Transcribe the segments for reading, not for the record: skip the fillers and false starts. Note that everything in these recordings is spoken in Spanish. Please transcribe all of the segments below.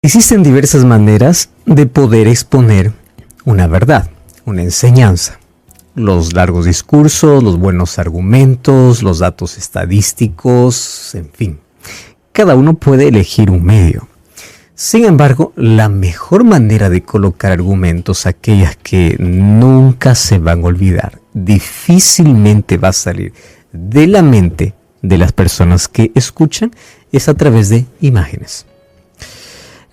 Existen diversas maneras de poder exponer una verdad, una enseñanza. Los largos discursos, los buenos argumentos, los datos estadísticos, en fin. Cada uno puede elegir un medio. Sin embargo, la mejor manera de colocar argumentos, aquellas que nunca se van a olvidar, difícilmente va a salir de la mente de las personas que escuchan, es a través de imágenes.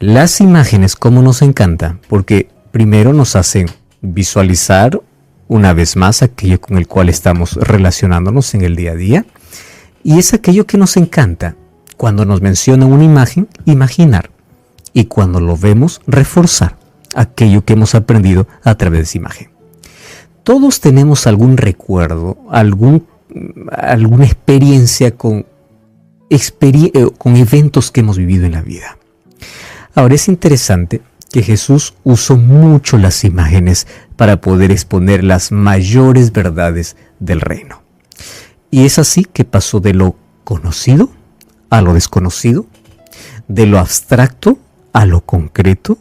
Las imágenes, como nos encanta, porque primero nos hacen visualizar una vez más aquello con el cual estamos relacionándonos en el día a día, y es aquello que nos encanta cuando nos mencionan una imagen, imaginar, y cuando lo vemos, reforzar aquello que hemos aprendido a través de esa imagen. Todos tenemos algún recuerdo, alguna experiencia con eventos que hemos vivido en la vida. Ahora es interesante que Jesús usó mucho las imágenes para poder exponer las mayores verdades del reino. Y es así que pasó de lo conocido a lo desconocido, de lo abstracto a lo concreto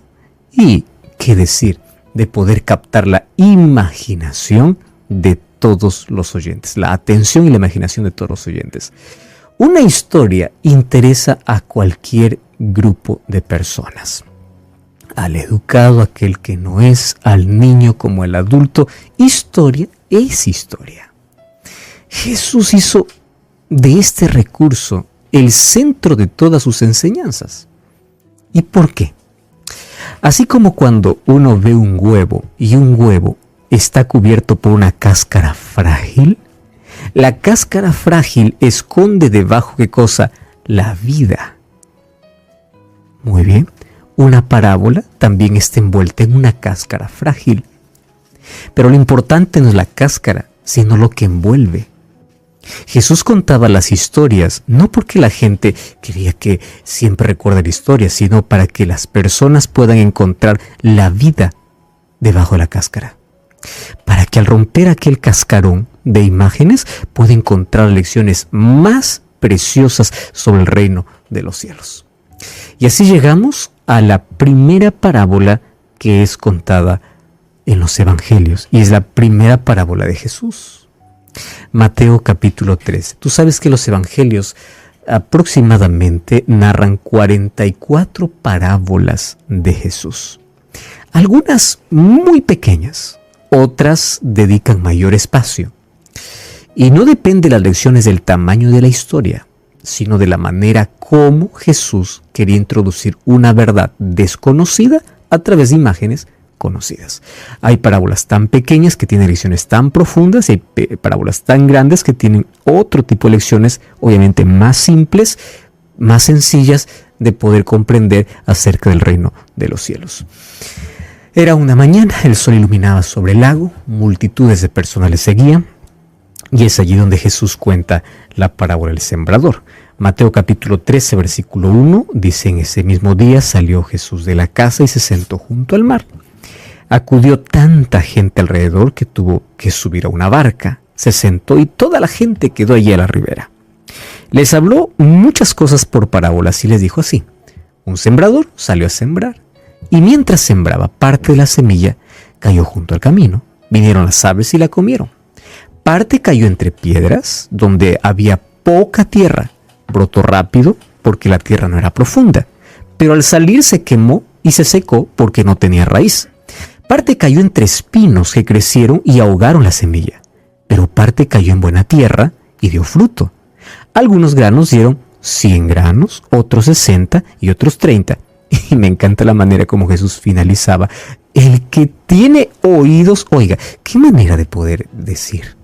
y, qué decir, de poder captar la imaginación de todos los oyentes, la atención y la imaginación de todos los oyentes. Una historia interesa a cualquier grupo de personas. Al educado, aquel que no es, al niño como al adulto. Historia es historia. Jesús hizo de este recurso el centro de todas sus enseñanzas. ¿Y por qué? Así como cuando uno ve un huevo y un huevo está cubierto por una cáscara frágil, la cáscara frágil esconde debajo, ¿qué cosa? La vida. Muy bien. Una parábola también está envuelta en una cáscara frágil. Pero lo importante no es la cáscara, sino lo que envuelve. Jesús contaba las historias no porque la gente quería que siempre recuerde la historia, sino para que las personas puedan encontrar la vida debajo de la cáscara. Para que al romper aquel cascarón de imágenes pueda encontrar lecciones más preciosas sobre el reino de los cielos. Y así llegamos a la primera parábola que es contada en los evangelios, y es la primera parábola de Jesús. Mateo capítulo 13. Tú sabes que los evangelios aproximadamente narran 44 parábolas de Jesús. Algunas muy pequeñas, otras dedican mayor espacio. Y no depende de las lecciones del tamaño de la historia, sino de la manera como Jesús quería introducir una verdad desconocida a través de imágenes conocidas. Hay parábolas tan pequeñas que tienen lecciones tan profundas, y hay parábolas tan grandes que tienen otro tipo de lecciones, obviamente más simples, más sencillas de poder comprender acerca del reino de los cielos. Era una mañana, el sol iluminaba sobre el lago, multitudes de personas le seguían, y es allí donde Jesús cuenta la parábola del sembrador. Mateo capítulo 13, versículo 1, dice: en ese mismo día salió Jesús de la casa y se sentó junto al mar. Acudió tanta gente alrededor que tuvo que subir a una barca. Se sentó y toda la gente quedó allí a la ribera. Les habló muchas cosas por parábolas y les dijo así: un sembrador salió a sembrar, y mientras sembraba, parte de la semilla cayó junto al camino. Vinieron las aves y la comieron. Parte cayó entre piedras, donde había poca tierra. Brotó rápido porque la tierra no era profunda, pero al salir se quemó y se secó porque no tenía raíz. Parte cayó entre espinos que crecieron y ahogaron la semilla, pero parte cayó en buena tierra y dio fruto. Algunos granos dieron 100 granos, otros 60 y otros 30. Y me encanta la manera como Jesús finalizaba: el que tiene oídos, oiga. ¿Qué manera de poder decir?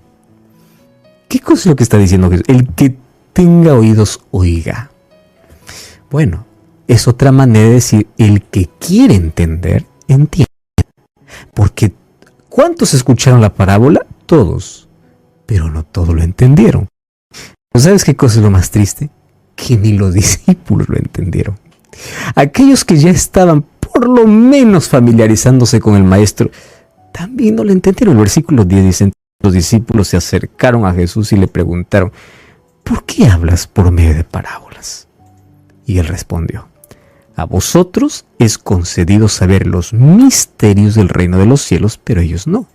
¿Qué cosa es lo que está diciendo Jesús? El que tenga oídos, oiga. Bueno, es otra manera de decir: el que quiere entender, entiende. Porque ¿cuántos escucharon la parábola? Todos. Pero no todos lo entendieron. ¿Sabes qué cosa es lo más triste? Que ni los discípulos lo entendieron. Aquellos que ya estaban por lo menos familiarizándose con el maestro, también no lo entendieron. El versículo 10 dice: los discípulos se acercaron a Jesús y le preguntaron: ¿por qué hablas por medio de parábolas? Y él respondió: A vosotros es concedido saber los misterios del reino de los cielos, pero ellos no.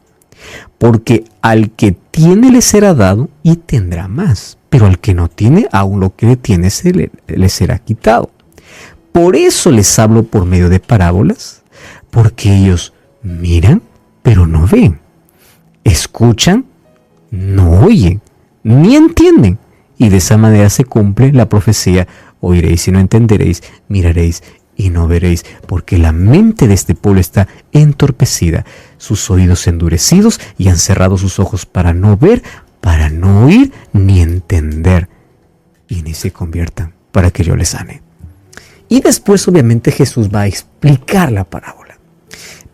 Porque al que tiene le será dado y tendrá más, pero al que no tiene, aún lo que le tiene le será quitado. Por eso les hablo por medio de parábolas, porque ellos miran, pero no ven. Escuchan, no oyen, ni entienden. Y de esa manera se cumple la profecía: oiréis y no entenderéis, miraréis y no veréis, porque la mente de este pueblo está entorpecida, sus oídos endurecidos, y han cerrado sus ojos para no ver, para no oír, ni entender, y ni se conviertan, para que yo les sane. Y después obviamente Jesús va a explicar la parábola.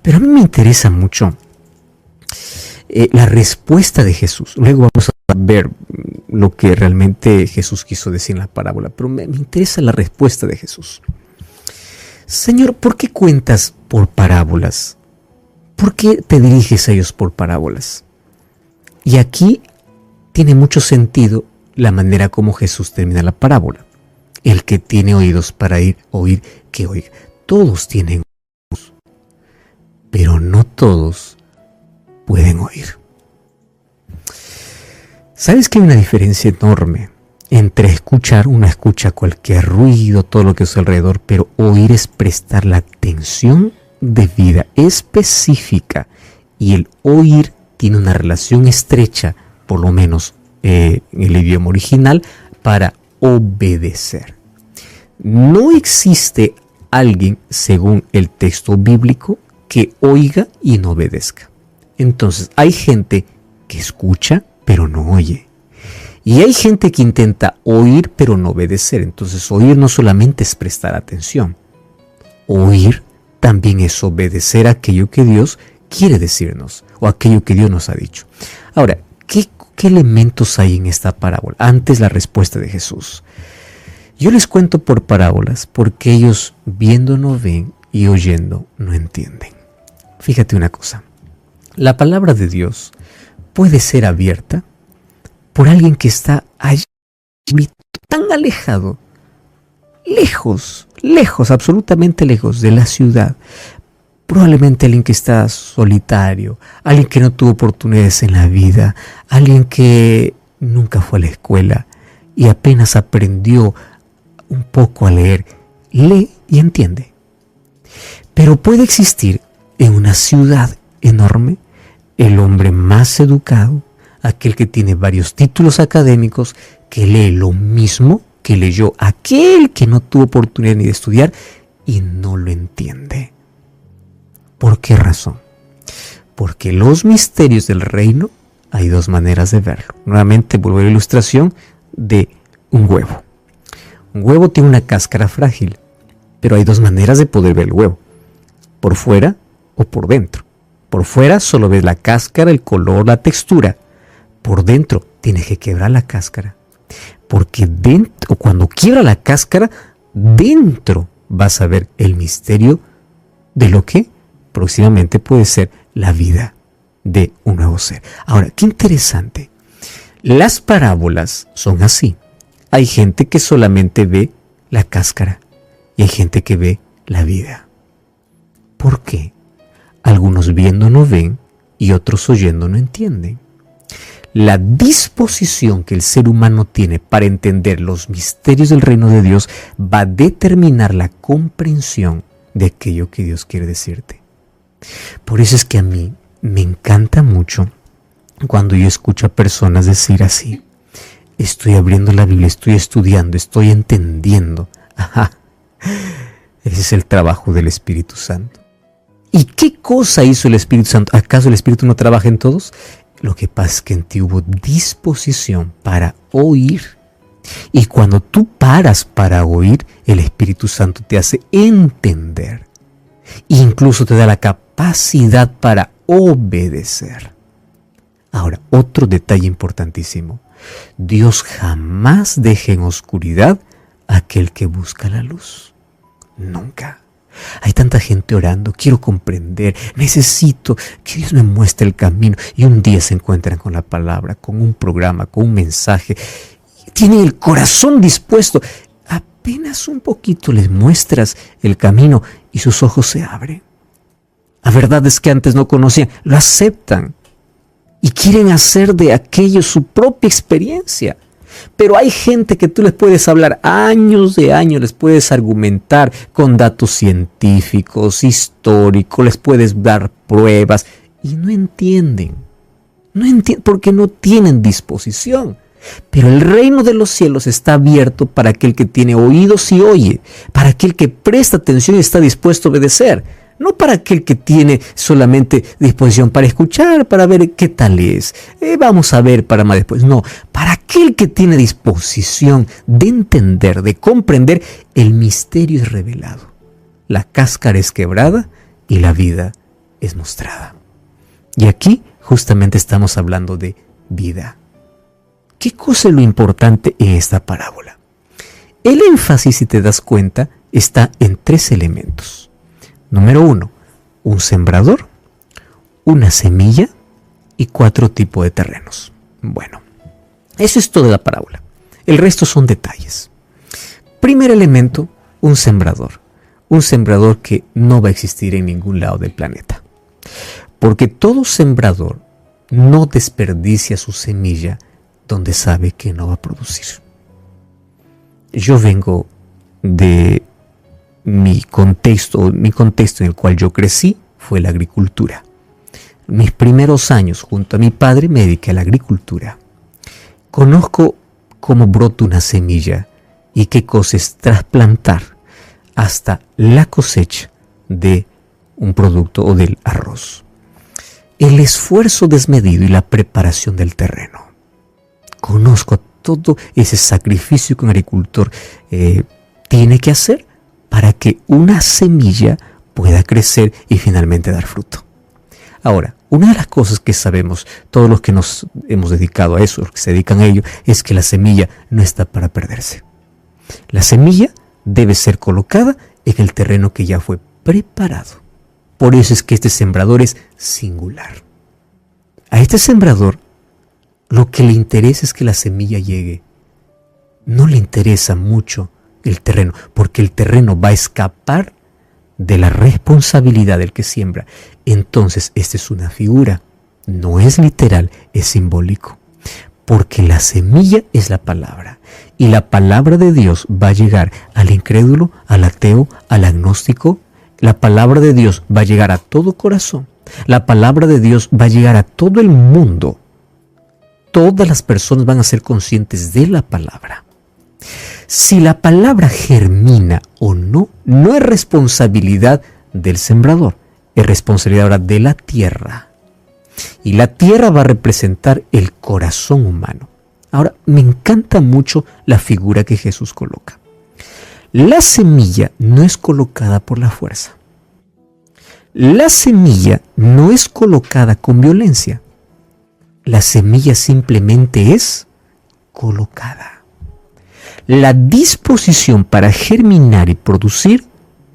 Pero a mí me interesa mucho la respuesta de Jesús. Luego vamos a ver lo que realmente Jesús quiso decir en la parábola, pero me interesa la respuesta de Jesús. Señor, ¿por qué cuentas por parábolas? ¿Por qué te diriges a ellos por parábolas? Y aquí tiene mucho sentido la manera como Jesús termina la parábola. El que tiene oídos para oír, que oiga. Todos tienen oídos, pero no todos pueden oír. ¿Sabes que hay una diferencia enorme entre escuchar? Uno escucha cualquier ruido, todo lo que es alrededor, pero oír es prestar la atención debida, específica, y el oír tiene una relación estrecha, por lo menos en el idioma original, para obedecer. No existe alguien, según el texto bíblico, que oiga y no obedezca. Entonces, hay gente que escucha, pero no oye. Y hay gente que intenta oír, pero no obedecer. Entonces, oír no solamente es prestar atención. Oír también es obedecer aquello que Dios quiere decirnos, o aquello que Dios nos ha dicho. Ahora, ¿qué elementos hay en esta parábola? Antes la respuesta de Jesús. Yo les cuento por parábolas porque ellos viendo no ven y oyendo no entienden. Fíjate una cosa. La palabra de Dios puede ser abierta por alguien que está allí, tan alejado, lejos, absolutamente lejos de la ciudad. Probablemente alguien que está solitario, alguien que no tuvo oportunidades en la vida, alguien que nunca fue a la escuela y apenas aprendió un poco a leer, lee y entiende. Pero puede existir en una ciudad enorme el hombre más educado, aquel que tiene varios títulos académicos, que lee lo mismo que leyó aquel que no tuvo oportunidad ni de estudiar y no lo entiende. ¿Por qué razón? Porque los misterios del reino hay dos maneras de verlo. Nuevamente vuelvo a la ilustración de un huevo. Un huevo tiene una cáscara frágil, pero hay dos maneras de poder ver el huevo: por fuera o por dentro. Por fuera solo ves la cáscara, el color, la textura. Por dentro tienes que quebrar la cáscara, porque dentro, cuando quiebra la cáscara, dentro vas a ver el misterio de lo que próximamente puede ser la vida de un nuevo ser. Ahora, qué interesante. Las parábolas son así. Hay gente que solamente ve la cáscara y hay gente que ve la vida. ¿Por qué? Algunos viendo no ven y otros oyendo no entienden. La disposición que el ser humano tiene para entender los misterios del reino de Dios va a determinar la comprensión de aquello que Dios quiere decirte. Por eso es que a mí me encanta mucho cuando yo escucho a personas decir así: estoy abriendo la Biblia, estoy estudiando, estoy entendiendo. Ajá. Ese es el trabajo del Espíritu Santo. ¿Y qué cosa hizo el Espíritu Santo? ¿Acaso el Espíritu no trabaja en todos? Lo que pasa es que en ti hubo disposición para oír. Y cuando tú paras para oír, el Espíritu Santo te hace entender. Incluso te da la capacidad para obedecer. Ahora, otro detalle importantísimo. Dios jamás deja en oscuridad a aquel que busca la luz. Nunca. Hay tanta gente orando: quiero comprender, necesito que Dios me muestre el camino. Y un día se encuentran con la palabra, con un programa, con un mensaje. Tienen el corazón dispuesto. apenas un poquito les muestras el camino y sus ojos se abren. A verdades que antes no conocían, lo aceptan y quieren hacer de aquello su propia experiencia. Pero hay gente que tú les puedes hablar años de años, les puedes argumentar con datos científicos, históricos, les puedes dar pruebas y no entienden. No entienden porque no tienen disposición. Pero el reino de los cielos está abierto para aquel que tiene oídos y oye, para aquel que presta atención y está dispuesto a obedecer. No para aquel que tiene solamente disposición para escuchar, para ver qué tal es. Vamos a ver para más después. No, para aquel que tiene disposición de entender, de comprender, el misterio es revelado. La cáscara es quebrada y la vida es mostrada. Y aquí justamente estamos hablando de vida. ¿Qué cosa es lo importante en esta parábola? El énfasis, si te das cuenta, está en 3 elementos. Número 1, un sembrador, una semilla y 4 tipos de terrenos. Bueno, eso es toda la parábola. El resto son detalles. Primer elemento, un sembrador. Un sembrador que no va a existir en ningún lado del planeta. Porque todo sembrador no desperdicia su semilla donde sabe que no va a producir. Yo vengo de mi contexto en el cual yo crecí fue la agricultura. Mis primeros años junto a mi padre me dediqué a la agricultura. Conozco cómo brota una semilla y qué cosa es trasplantar hasta la cosecha de un producto o del arroz. El esfuerzo desmedido y la preparación del terreno. Conozco todo ese sacrificio que un agricultor tiene que hacer para que una semilla pueda crecer y finalmente dar fruto. Ahora, una de las cosas que sabemos, todos los que nos hemos dedicado a eso, los que se dedican a ello, es que la semilla no está para perderse. La semilla debe ser colocada en el terreno que ya fue preparado. Por eso es que este sembrador es singular. A este sembrador lo que le interesa es que la semilla llegue. No le interesa mucho el terreno, porque el terreno va a escapar de la responsabilidad del que siembra. Entonces, esta es una figura, no es literal, es simbólico. Porque la semilla es la palabra, y la palabra de Dios va a llegar al incrédulo, al ateo, al agnóstico. La palabra de Dios va a llegar a todo corazón. La palabra de Dios va a llegar a todo el mundo. Todas las personas van a ser conscientes de la palabra. Si la palabra germina o no, no es responsabilidad del sembrador, es responsabilidad ahora de la tierra. Y la tierra va a representar el corazón humano. Ahora, me encanta mucho la figura que Jesús coloca. La semilla no es colocada por la fuerza. La semilla no es colocada con violencia. La semilla simplemente es colocada. La disposición para germinar y producir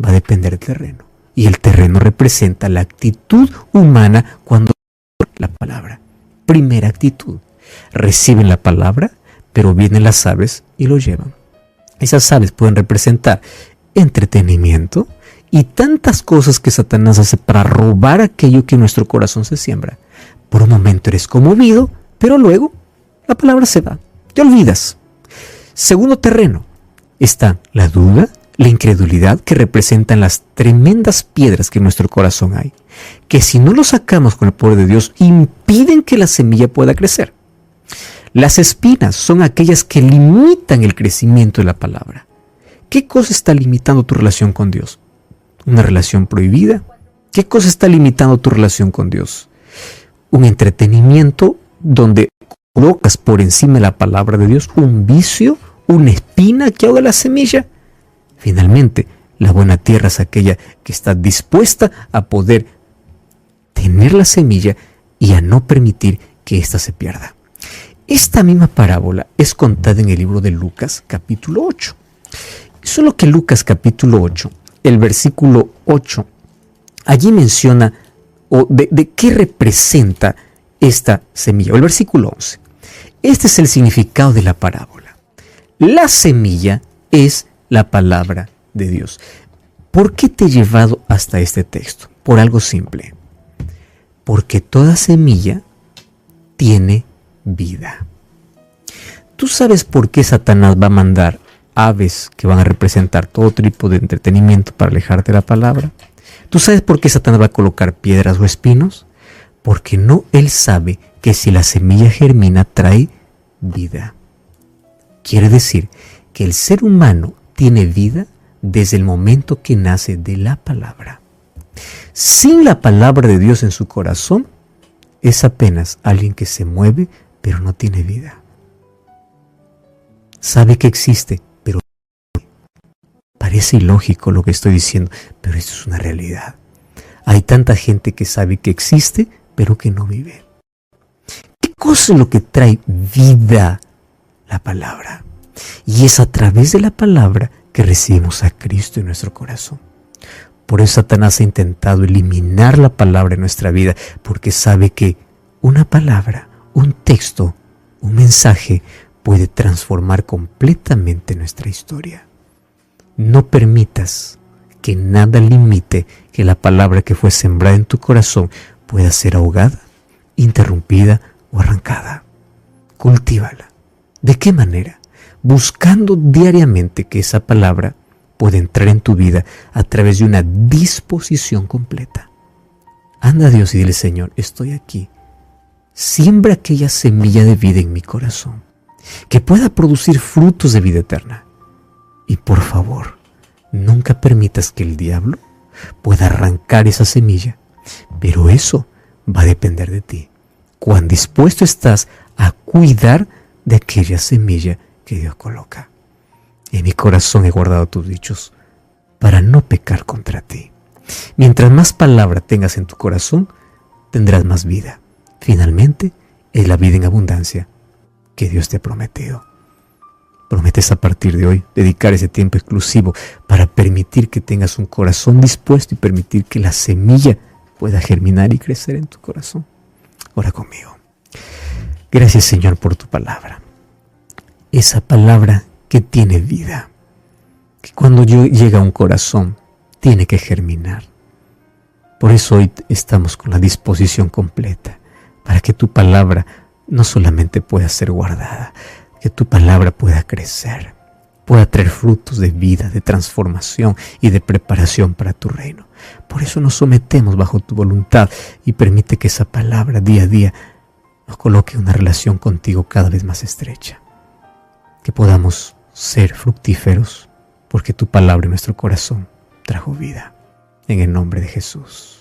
va a depender del terreno. Y el terreno representa la actitud humana cuando la palabra. Primera actitud. Reciben la palabra, pero vienen las aves y lo llevan. Esas aves pueden representar entretenimiento y tantas cosas que Satanás hace para robar aquello que en nuestro corazón se siembra. Por un momento eres conmovido, pero luego la palabra se va. Te olvidas. Segundo terreno está la duda, la incredulidad, que representan las tremendas piedras que en nuestro corazón hay, que si no lo sacamos con el poder de Dios, impiden que la semilla pueda crecer. Las espinas son aquellas que limitan el crecimiento de la palabra. ¿Qué cosa está limitando tu relación con Dios? ¿Una relación prohibida? ¿Qué cosa está limitando tu relación con Dios? Un entretenimiento donde colocas por encima de la palabra de Dios un vicio, una espina que ahoga la semilla. Finalmente, la buena tierra es aquella que está dispuesta a poder tener la semilla y a no permitir que ésta se pierda. Esta misma parábola es contada en el libro de Lucas, capítulo 8. Solo que Lucas, capítulo 8, el versículo 8, allí menciona de qué representa esta semilla. O el versículo 11. Este es el significado de la parábola. La semilla es la palabra de Dios. ¿Por qué te he llevado hasta este texto? Por algo simple. Porque toda semilla tiene vida. ¿Tú sabes por qué Satanás va a mandar aves que van a representar todo tipo de entretenimiento para alejarte de la palabra? ¿Tú sabes por qué Satanás va a colocar piedras o espinos? Porque él sabe que si la semilla germina trae vida. Quiere decir que el ser humano tiene vida desde el momento que nace de la palabra. Sin la palabra de Dios en su corazón, es apenas alguien que se mueve, pero no tiene vida. Sabe que existe, pero parece ilógico lo que estoy diciendo, pero esto es una realidad. Hay tanta gente que sabe que existe, pero que no vive. ¿Qué cosa es lo que trae vida? La palabra. Y es a través de la palabra que recibimos a Cristo en nuestro corazón. Por eso Satanás ha intentado eliminar la palabra en nuestra vida, porque sabe que una palabra, un texto, un mensaje puede transformar completamente nuestra historia. No permitas que nada limite que la palabra que fue sembrada en tu corazón pueda ser ahogada, interrumpida o arrancada. Cultívala. ¿De qué manera? Buscando diariamente que esa palabra pueda entrar en tu vida a través de una disposición completa. Anda a Dios y dile: Señor, estoy aquí. Siembra aquella semilla de vida en mi corazón, que pueda producir frutos de vida eterna. Y por favor, nunca permitas que el diablo pueda arrancar esa semilla. Pero eso va a depender de ti. Cuán dispuesto estás a cuidar de aquella semilla que Dios coloca. En mi corazón he guardado tus dichos para no pecar contra ti. Mientras más palabra tengas en tu corazón, tendrás más vida. Finalmente, es la vida en abundancia que Dios te ha prometido. Prometes a partir de hoy dedicar ese tiempo exclusivo para permitir que tengas un corazón dispuesto y permitir que la semilla pueda germinar y crecer en tu corazón. Ora conmigo. Gracias, Señor, por tu palabra. Esa palabra que tiene vida, que cuando llega a un corazón tiene que germinar. Por eso hoy estamos con la disposición completa para que tu palabra no solamente pueda ser guardada, que tu palabra pueda crecer, pueda traer frutos de vida, de transformación y de preparación para tu reino. Por eso nos sometemos bajo tu voluntad y permite que esa palabra día a día nos coloque una relación contigo cada vez más estrecha. Que podamos ser fructíferos porque tu palabra en nuestro corazón trajo vida. En el nombre de Jesús.